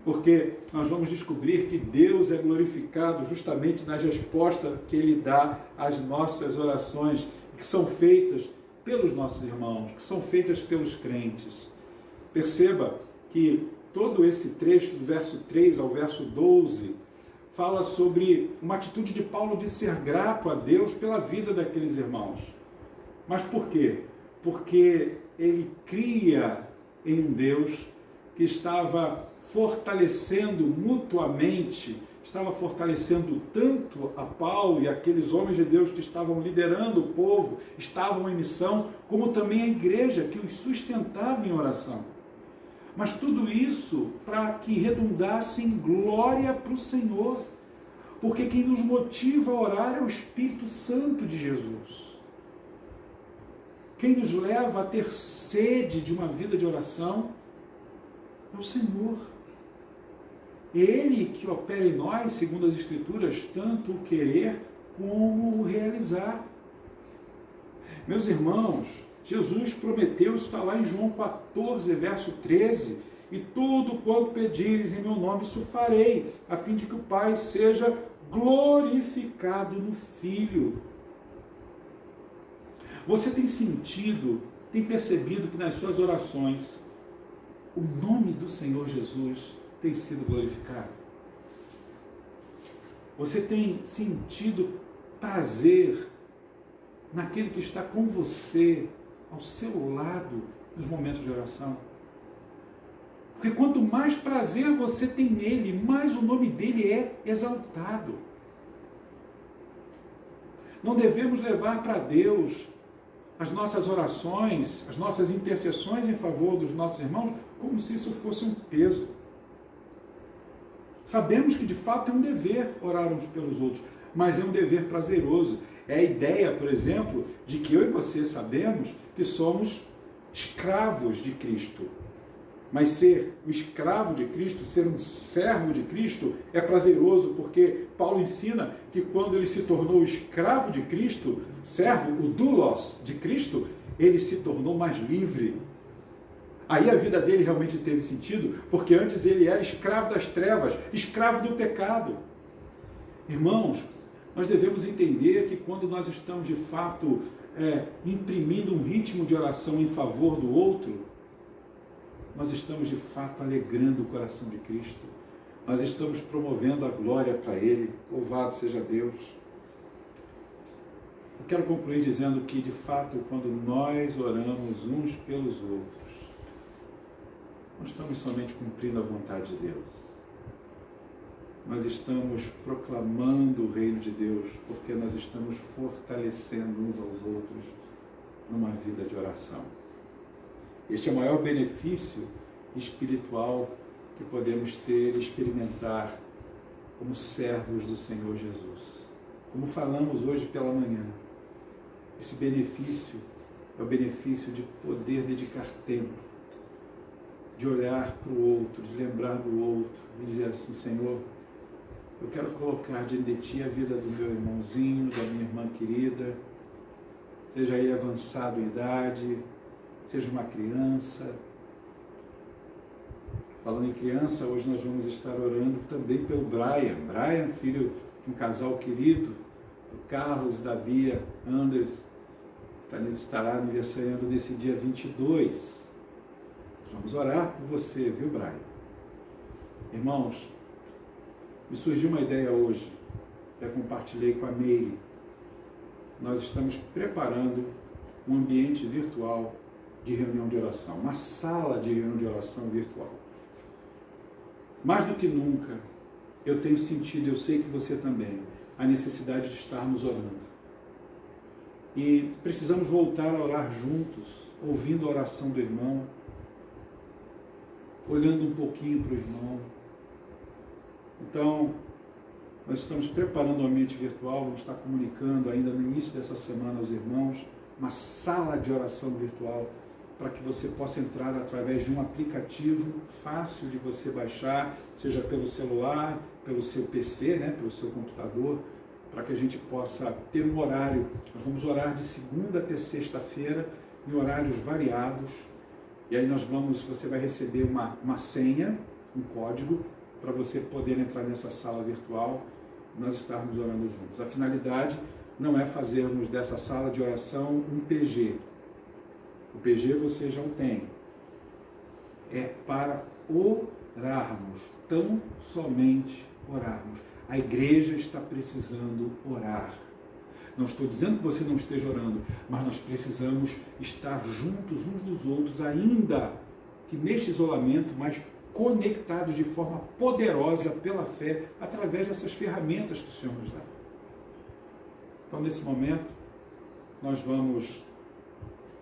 Porque nós vamos descobrir que Deus é glorificado justamente nas respostas que Ele dá às nossas orações, que são feitas pelos nossos irmãos, que são feitas pelos crentes. Perceba que todo esse trecho, do verso 3 ao verso 12, fala sobre uma atitude de Paulo de ser grato a Deus pela vida daqueles irmãos. Mas por quê? Porque ele cria em um Deus que estava fortalecendo mutuamente, estava fortalecendo tanto a Paulo e aqueles homens de Deus que estavam liderando o povo, estavam em missão, como também a igreja que os sustentava em oração. Mas tudo isso para que redundasse em glória para o Senhor. Porque quem nos motiva a orar é o Espírito Santo de Jesus. Quem nos leva a ter sede de uma vida de oração é o Senhor. É Ele que opera em nós, segundo as Escrituras, tanto o querer como o realizar. Meus irmãos, Jesus prometeu, isso está lá em João 14, verso 13, e tudo quanto pedires em meu nome, isso farei, a fim de que o Pai seja glorificado no Filho. Você tem sentido, tem percebido que nas suas orações, o nome do Senhor Jesus tem sido glorificado? Você tem sentido prazer naquele que está com você, ao seu lado, nos momentos de oração. Porque quanto mais prazer você tem nele, mais o nome dele é exaltado. Não devemos levar para Deus as nossas orações, as nossas intercessões em favor dos nossos irmãos, como se isso fosse um peso. Sabemos que de fato é um dever orar uns pelos outros, mas é um dever prazeroso. É a ideia, por exemplo, de que eu e você sabemos que somos escravos de Cristo. Mas ser o escravo de Cristo, ser um servo de Cristo, é prazeroso, porque Paulo ensina que quando ele se tornou escravo de Cristo, servo, o doulos de Cristo, ele se tornou mais livre. Aí a vida dele realmente teve sentido, porque antes ele era escravo das trevas, escravo do pecado. Irmãos, nós devemos entender que quando nós estamos de fato imprimindo um ritmo de oração em favor do outro, nós estamos de fato alegrando o coração de Cristo. Nós estamos promovendo a glória para Ele. Louvado seja Deus. Eu quero concluir dizendo que, de fato, quando nós oramos uns pelos outros, não estamos somente cumprindo a vontade de Deus. Nós estamos proclamando o reino de Deus, porque nós estamos fortalecendo uns aos outros numa vida de oração. Este é o maior benefício espiritual que podemos ter e experimentar como servos do Senhor Jesus. Como falamos hoje pela manhã, esse benefício é o benefício de poder dedicar tempo, de olhar para o outro, de lembrar do outro, e dizer assim: Senhor, eu quero colocar diante de Ti a vida do meu irmãozinho, da minha irmã querida, seja ele avançado em idade, seja uma criança. Falando em criança, hoje nós vamos estar orando também pelo Brian. Brian, filho de um casal querido, do Carlos e da Bia Anders, ele estará aniversariando nesse dia 22. Vamos orar por você, viu, Brian? Irmãos, me surgiu uma ideia hoje, já compartilhei com a Meire. Nós estamos preparando um ambiente virtual de reunião de oração, uma sala de reunião de oração virtual. Mais do que nunca, eu tenho sentido, eu sei que você também, a necessidade de estarmos orando. E precisamos voltar a orar juntos, ouvindo a oração do irmão, olhando um pouquinho para o irmão. Então, nós estamos preparando um ambiente virtual, vamos estar comunicando ainda no início dessa semana aos irmãos, uma sala de oração virtual, para que você possa entrar através de um aplicativo fácil de você baixar, seja pelo celular, pelo seu PC, pelo seu computador, para que a gente possa ter um horário. Nós vamos orar de segunda até sexta-feira, em horários variados, e aí você vai receber uma senha, um código, para você poder entrar nessa sala virtual e nós estarmos orando juntos. A finalidade não é fazermos dessa sala de oração um PG. O PG você já o tem. É para orarmos, tão somente orarmos. A igreja está precisando orar. Não estou dizendo que você não esteja orando, mas nós precisamos estar juntos uns dos outros, ainda que neste isolamento, mas conectados de forma poderosa pela fé, através dessas ferramentas que o Senhor nos dá. Então, nesse momento, nós vamos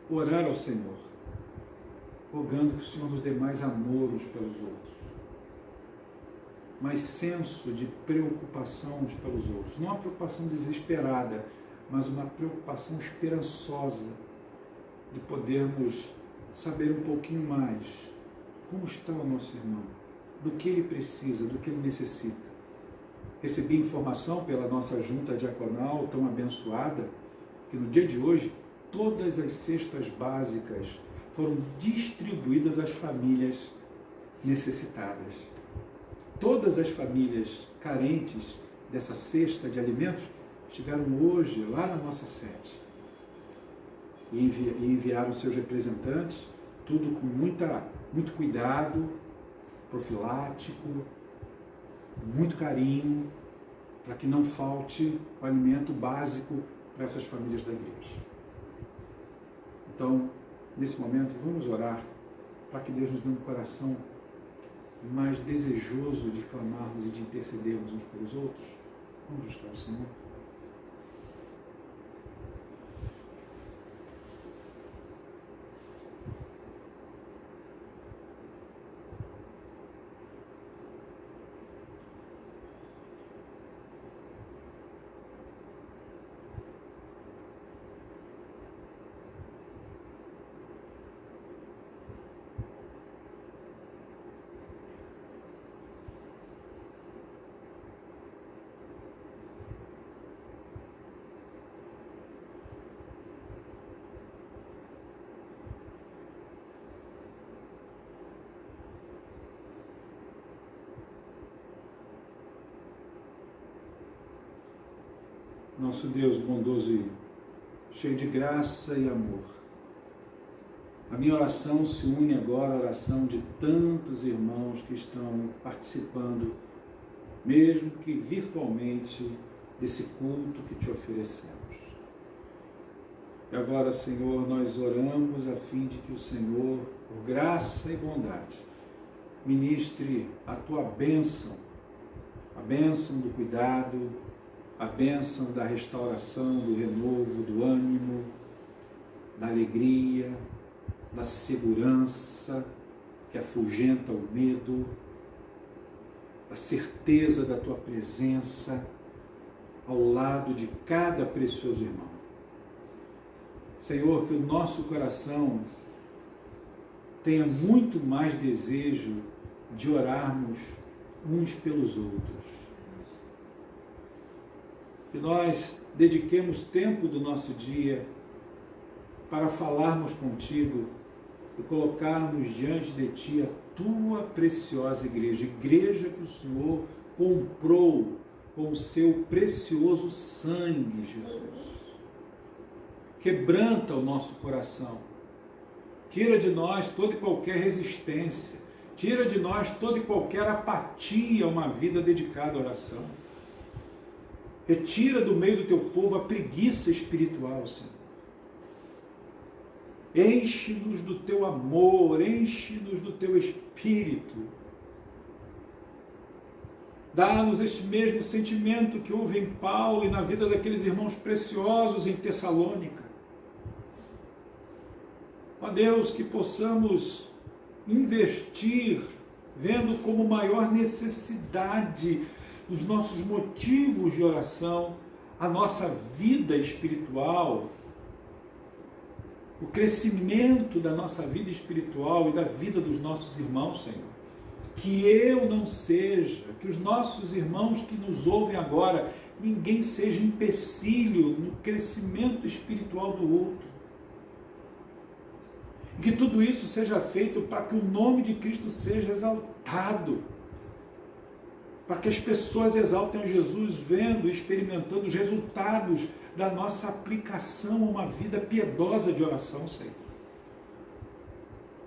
orar ao Senhor, rogando que o Senhor nos dê mais amor uns pelos outros, mais senso de preocupação uns pelos outros. Não uma preocupação desesperada, mas uma preocupação esperançosa de podermos saber um pouquinho mais como está o nosso irmão, do que ele precisa, do que ele necessita. Recebi informação pela nossa junta diaconal tão abençoada, que no dia de hoje, todas as cestas básicas foram distribuídas às famílias necessitadas. Todas as famílias carentes dessa cesta de alimentos estiveram hoje lá na nossa sede e enviaram seus representantes, tudo com muito cuidado, profilático, muito carinho, para que não falte o alimento básico para essas famílias da igreja. Então, nesse momento, vamos orar para que Deus nos dê um coração mais desejoso de clamarmos e de intercedermos uns pelos outros. Vamos buscar o Senhor. Nosso Deus bondoso e cheio de graça e amor, a minha oração se une agora à oração de tantos irmãos que estão participando, mesmo que virtualmente, desse culto que te oferecemos. E agora, Senhor, nós oramos a fim de que o Senhor, por graça e bondade, ministre a tua bênção, a bênção do cuidado, a bênção da restauração, do renovo, do ânimo, da alegria, da segurança que afugenta o medo, da certeza da tua presença ao lado de cada precioso irmão. Senhor, que o nosso coração tenha muito mais desejo de orarmos uns pelos outros. Que nós dediquemos tempo do nosso dia para falarmos contigo e colocarmos diante de ti a tua preciosa igreja, igreja que o Senhor comprou com o seu precioso sangue, Jesus. Quebranta o nosso coração, tira de nós toda e qualquer resistência, tira de nós toda e qualquer apatia a uma vida dedicada à oração. Retira do meio do teu povo a preguiça espiritual, Senhor. Enche-nos do teu amor, enche-nos do teu espírito. Dá-nos este mesmo sentimento que houve em Paulo e na vida daqueles irmãos preciosos em Tessalônica. Ó Deus, que possamos investir, vendo como maior necessidade dos nossos motivos de oração, a nossa vida espiritual, o crescimento da nossa vida espiritual e da vida dos nossos irmãos, Senhor. Que eu não seja, que os nossos irmãos que nos ouvem agora, ninguém seja empecilho no crescimento espiritual do outro. Que tudo isso seja feito para que o nome de Cristo seja exaltado, para que as pessoas exaltem a Jesus vendo e experimentando os resultados da nossa aplicação a uma vida piedosa de oração, Senhor.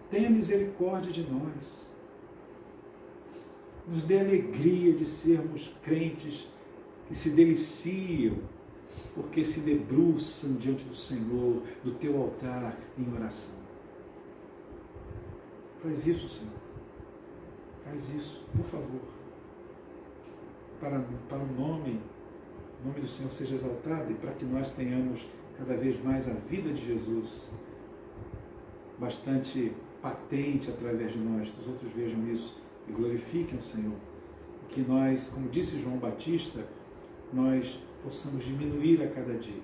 Tenha misericórdia de nós. Nos dê alegria de sermos crentes que se deliciam, porque se debruçam diante do Senhor, do teu altar em oração. Faz isso, Senhor. Faz isso, por favor. Para o nome do Senhor seja exaltado e para que nós tenhamos cada vez mais a vida de Jesus bastante patente através de nós, que os outros vejam isso e glorifiquem o Senhor. E que nós, como disse João Batista, nós possamos diminuir a cada dia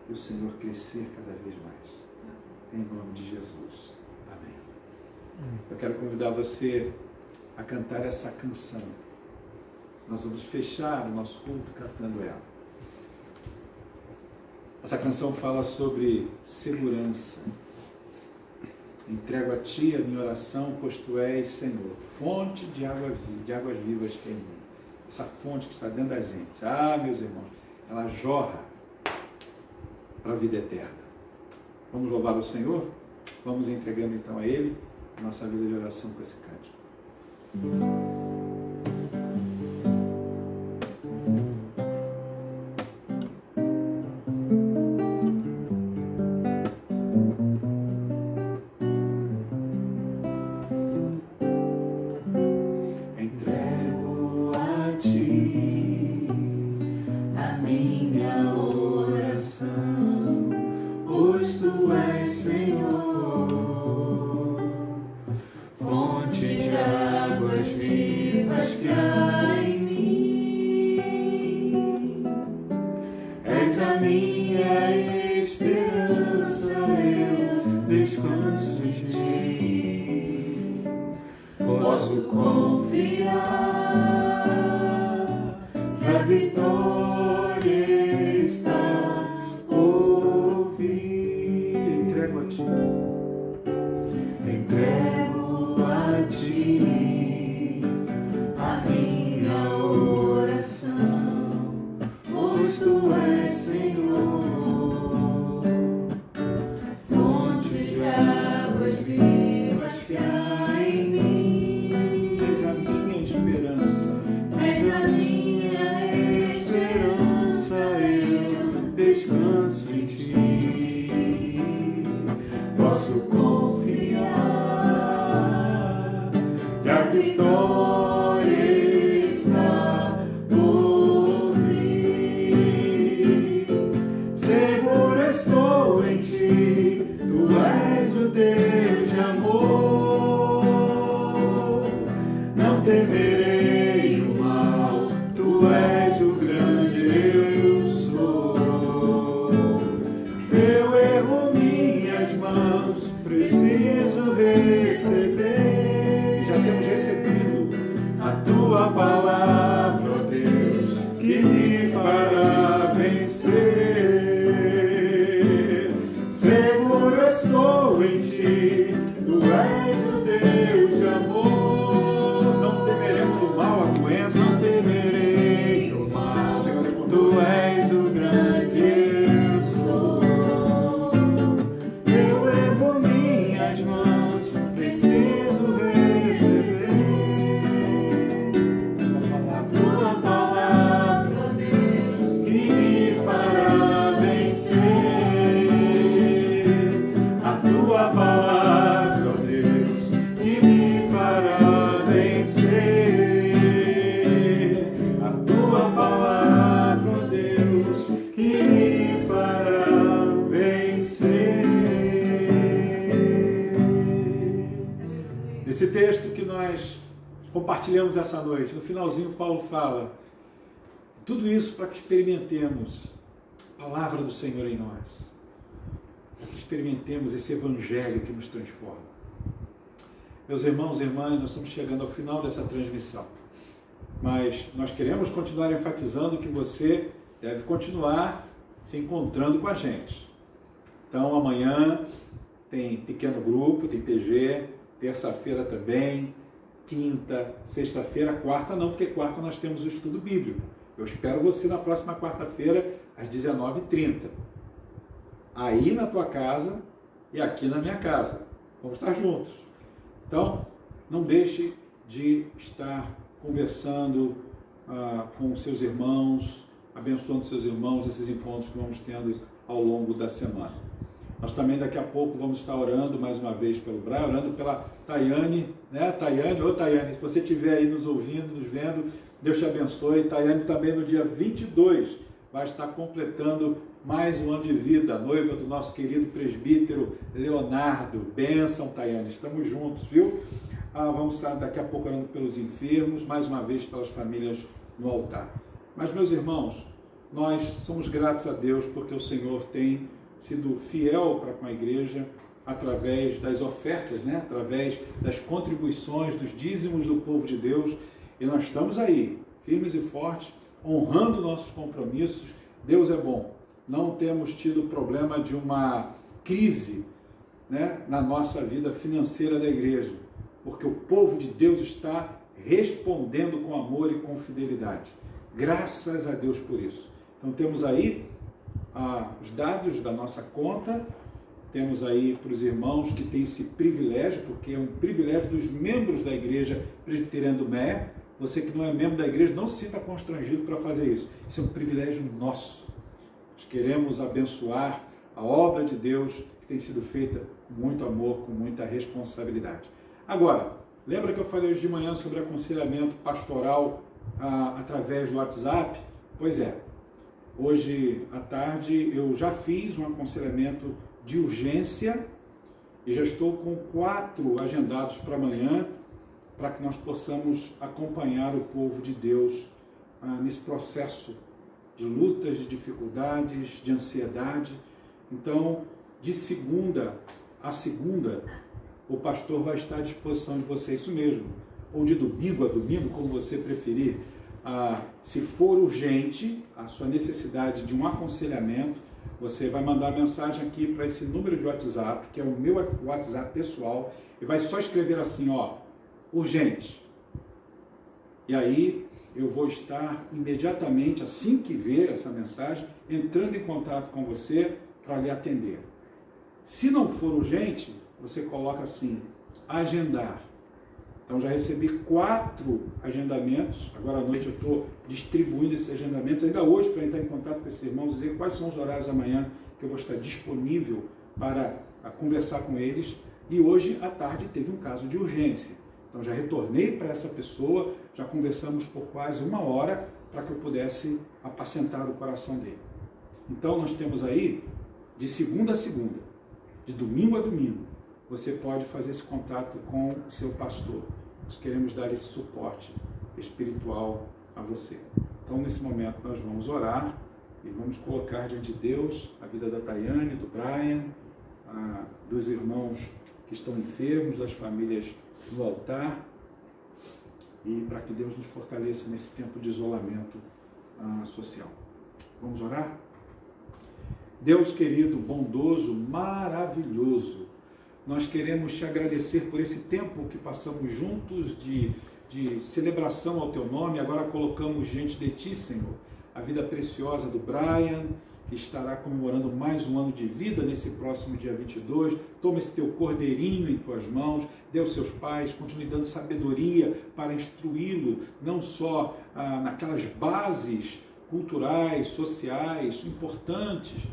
e o Senhor crescer cada vez mais. Em nome de Jesus. Amém. Eu quero convidar você a cantar essa canção. Nós vamos fechar o nosso culto cantando ela. Essa canção fala sobre segurança. Entrego a Ti a minha oração, pois Tu és, Senhor, fonte de águas vivas que é em mim. Essa fonte que está dentro da gente. Ah, meus irmãos, ela jorra para a vida eterna. Vamos louvar o Senhor? Vamos entregando então a Ele a nossa vida de oração com esse cântico. em ti, posso confiar que a vitória está por vir. Entrego a ti. Entrego a ti a minha oração, pois tu és Senhor, fonte de águas vivas que há em mim. És a minha esperança. És a minha esperança, eu descanso em ti. Posso confiar que a vitória está por vir. Seguro estou em ti, tu és o Deus de amor. Não temerei o mal, tu és o grande eu sou. Teu erro, minhas mãos, preciso receber. Já temos recebido A tua palavra, ó Deus, que me fará vencer. Seguro estou em ti, tu és o Deus de amor. Não temeremos o mal, a doença. Não temerei o mal, Senhor é conosco. tu és o grande eu sou. Eu ergo minhas mãos, preciso receber a tua palavra, ó Deus, que me fará vencer. A tua palavra, ó Deus, que me fará vencer. A tua palavra, ó Deus, que me fará vencer. Esse texto que nós compartilhamos essa noite, no finalzinho Paulo fala, tudo isso para que experimentemos a palavra do Senhor em nós, para que experimentemos esse evangelho que nos transforma. Meus irmãos e irmãs, nós estamos chegando ao final dessa transmissão, mas nós queremos continuar enfatizando que você deve continuar se encontrando com a gente. Então amanhã tem pequeno grupo, tem PG, terça-feira também, quinta, sexta-feira, quarta não, porque quarta nós temos o estudo bíblico. Eu espero você na próxima quarta-feira, às 19h30. Aí na tua casa e aqui na minha casa. Vamos estar juntos. Então, não deixe de estar conversando com seus irmãos, abençoando seus irmãos, esses encontros que vamos tendo ao longo da semana. Nós também daqui a pouco vamos estar orando mais uma vez pelo Brian, orando pela Tayane, né? Tayane, ô Tayane, se você estiver aí nos ouvindo, nos vendo, Deus te abençoe. Tayane também no dia 22 vai estar completando mais um ano de vida, noiva do nosso querido presbítero Leonardo. Bênção, Tayane, estamos juntos, viu? Vamos estar daqui a pouco orando pelos enfermos, mais uma vez pelas famílias no altar. Mas, meus irmãos, nós somos gratos a Deus porque o Senhor tem sido fiel para com a igreja através das ofertas, né? Através das contribuições, dos dízimos do povo de Deus, e nós estamos aí, firmes e fortes, honrando nossos compromissos. Deus é bom. Não temos tido problema de uma crise, né, na nossa vida financeira da igreja, porque o povo de Deus está respondendo com amor e com fidelidade. Graças a Deus por isso. Então temos aí os dados da nossa conta, temos aí para os irmãos que têm esse privilégio, porque é um privilégio dos membros da Igreja Presbiteriana do Meia. Você que não é membro da igreja, não se sinta constrangido para fazer isso. Isso é um privilégio nosso. Nós queremos abençoar a obra de Deus que tem sido feita com muito amor, com muita responsabilidade. Agora, lembra que eu falei hoje de manhã sobre aconselhamento pastoral através do WhatsApp? Pois é. Hoje à tarde eu já fiz um aconselhamento de urgência e já estou com 4 agendados para amanhã, para que nós possamos acompanhar o povo de Deus nesse processo de lutas, de dificuldades, de ansiedade. Então, de segunda a segunda, o pastor vai estar à disposição de você, isso mesmo, ou de domingo a domingo, como você preferir. Se for urgente, a sua necessidade de um aconselhamento, você vai mandar mensagem aqui para esse número de WhatsApp, que é o meu WhatsApp pessoal, e vai só escrever assim, ó, urgente. E aí eu vou estar imediatamente, assim que ver essa mensagem, entrando em contato com você para lhe atender. Se não for urgente, você coloca assim, agendar. Então já recebi 4 agendamentos, agora à noite eu estou distribuindo esses agendamentos, ainda hoje para entrar em contato com esses irmãos, dizer quais são os horários amanhã que eu vou estar disponível para conversar com eles. E hoje à tarde teve um caso de urgência. Então já retornei para essa pessoa, já conversamos por quase 1 hora para que eu pudesse apacentar o coração dele. Então nós temos aí, de segunda a segunda, de domingo a domingo, você pode fazer esse contato com o seu pastor. Nós queremos dar esse suporte espiritual a você. Então nesse momento nós vamos orar e vamos colocar diante de Deus a vida da Tayane, do Brian, dos irmãos que estão enfermos, das famílias no altar, e para que Deus nos fortaleça nesse tempo de isolamento social. Vamos orar? Deus querido, bondoso, maravilhoso, nós queremos te agradecer por esse tempo que passamos juntos de celebração ao teu nome. Agora colocamos diante de ti, Senhor, a vida preciosa do Brian, que estará comemorando mais um ano de vida nesse próximo dia 22. Toma esse teu cordeirinho em tuas mãos, dê aos seus pais, continue dando sabedoria para instruí-lo, não só naquelas bases culturais, sociais, importantes,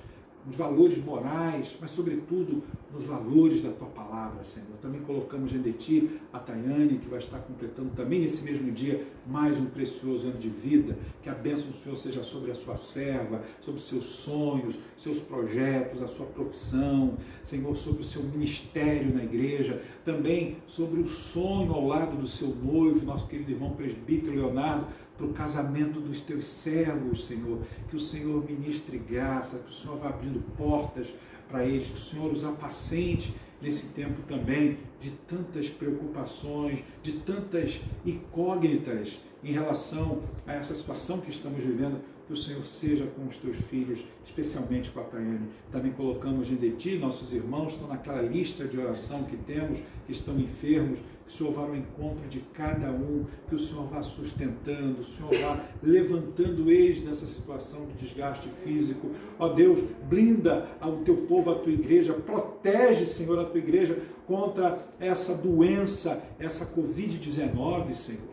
nos valores morais, mas sobretudo nos valores da tua palavra, Senhor. Também colocamos diante de ti a Tayane, que vai estar completando também nesse mesmo dia mais um precioso ano de vida. Que a bênção do Senhor seja sobre a sua serva, sobre os seus sonhos, seus projetos, a sua profissão, Senhor, sobre o seu ministério na igreja, também sobre o sonho ao lado do seu noivo, nosso querido irmão presbítero Leonardo, para o casamento dos teus servos, Senhor. Que o Senhor ministre graça, que o Senhor vá abrindo portas para eles, que o Senhor os apacente nesse tempo também de tantas preocupações, de tantas incógnitas em relação a essa situação que estamos vivendo. Que o Senhor seja com os teus filhos, especialmente com a Tayane. Também colocamos diante de ti, nossos irmãos estão naquela lista de oração que temos, que estão enfermos, que o Senhor vá ao encontro de cada um, que o Senhor vá sustentando, o Senhor vá levantando eles nessa situação de desgaste físico. Ó Deus, blinda ao teu povo, a tua igreja, protege, Senhor, a tua igreja contra essa doença, essa Covid-19, Senhor.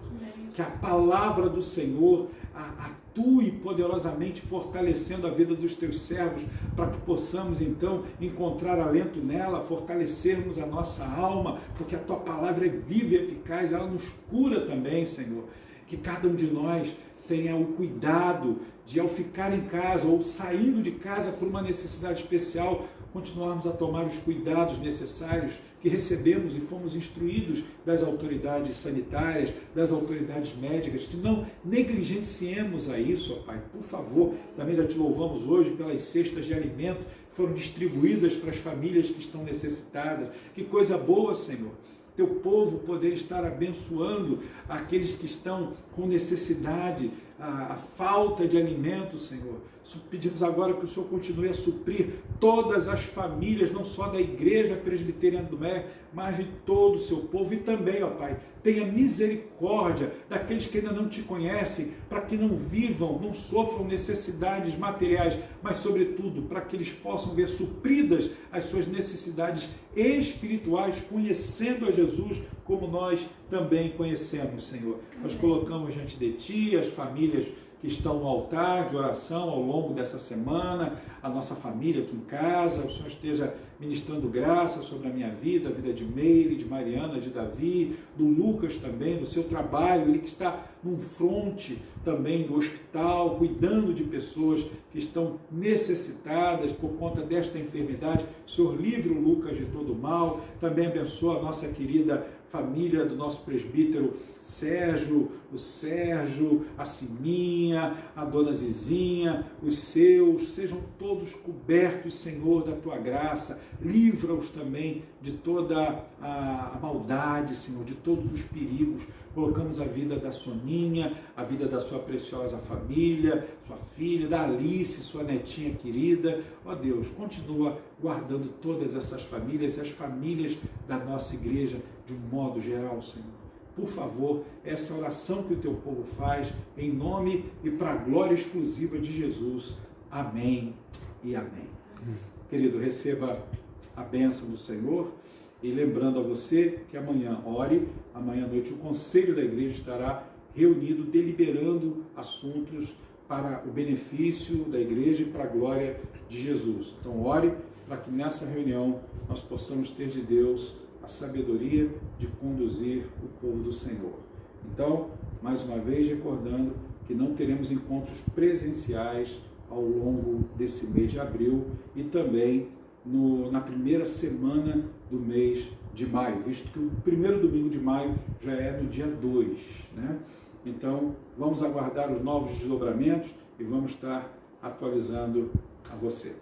Que a palavra do Senhor atue poderosamente, fortalecendo a vida dos teus servos, para que possamos então encontrar alento nela, fortalecermos a nossa alma, porque a tua palavra é viva e eficaz, ela nos cura também, Senhor. Que cada um de nós tenha o cuidado de, ao ficar em casa ou saindo de casa por uma necessidade especial, continuarmos a tomar os cuidados necessários que recebemos e fomos instruídos das autoridades sanitárias, das autoridades médicas, que não negligenciemos a isso, ó Pai. Por favor, também já te louvamos hoje pelas cestas de alimento que foram distribuídas para as famílias que estão necessitadas. Que coisa boa, Senhor, teu povo poder estar abençoando aqueles que estão com necessidade, a falta de alimento, Senhor. Pedimos agora que o Senhor continue a suprir todas as famílias, não só da Igreja Presbiteriana do Meia, mas de todo o seu povo. E também, ó Pai, tenha misericórdia daqueles que ainda não te conhecem, para que não vivam, não sofram necessidades materiais, mas sobretudo para que eles possam ver supridas as suas necessidades espirituais, conhecendo a Jesus como nós também conhecemos, Senhor. Nós colocamos diante de Ti as famílias que estão no altar de oração ao longo dessa semana, a nossa família aqui em casa. O Senhor esteja ministrando graça sobre a minha vida, a vida de Meire, de Mariana, de Davi, do Lucas também, do seu trabalho, ele que está num fronte também do hospital, cuidando de pessoas que estão necessitadas por conta desta enfermidade. O Senhor livre o Lucas de todo mal. Também abençoa a nossa querida família do nosso presbítero Sérgio, o Sérgio, a Sininha, a dona Zizinha, os seus, sejam todos cobertos, Senhor, da tua graça. livra-os também de toda a maldade, Senhor, de todos os perigos. Colocamos a vida da Soninha, a vida da sua preciosa família, sua filha, da Alice, sua netinha querida. Ó Deus, continua guardando todas essas famílias e as famílias da nossa igreja de um modo geral, Senhor. Por favor, essa oração que o teu povo faz, em nome e para a glória exclusiva de Jesus. Amém e amém. Querido, receba a bênção do Senhor e lembrando a você que amanhã à noite o Conselho da Igreja estará reunido, deliberando assuntos para o benefício da Igreja e para a glória de Jesus. Então ore para que nessa reunião nós possamos ter de Deus a sabedoria de conduzir o povo do Senhor. Então, mais uma vez recordando que não teremos encontros presenciais ao longo desse mês de abril e também na primeira semana do mês de maio, visto que o primeiro domingo de maio já é no dia 2, né? Então, vamos aguardar os novos desdobramentos e vamos estar atualizando a você.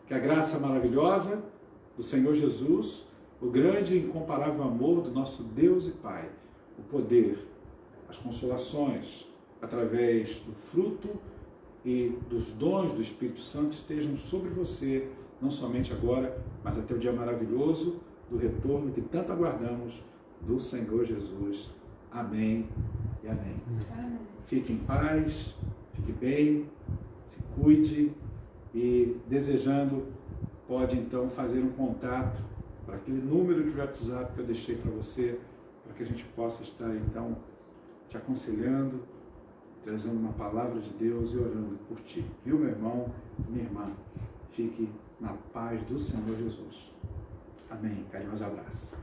Que a graça maravilhosa do Senhor Jesus, o grande e incomparável amor do nosso Deus e Pai, o poder, as consolações, através do fruto e dos dons do Espírito Santo estejam sobre você, não somente agora, mas até o dia maravilhoso do retorno que tanto aguardamos do Senhor Jesus. Amém e amém. Amém. Fique em paz, fique bem, se cuide e, desejando, pode então fazer um contato para aquele número de WhatsApp que eu deixei para você, para que a gente possa estar então te aconselhando, trazendo uma palavra de Deus e orando por ti. Viu, meu irmão, minha irmã? Fique na paz do Senhor Jesus. Amém. Carinhoso abraço.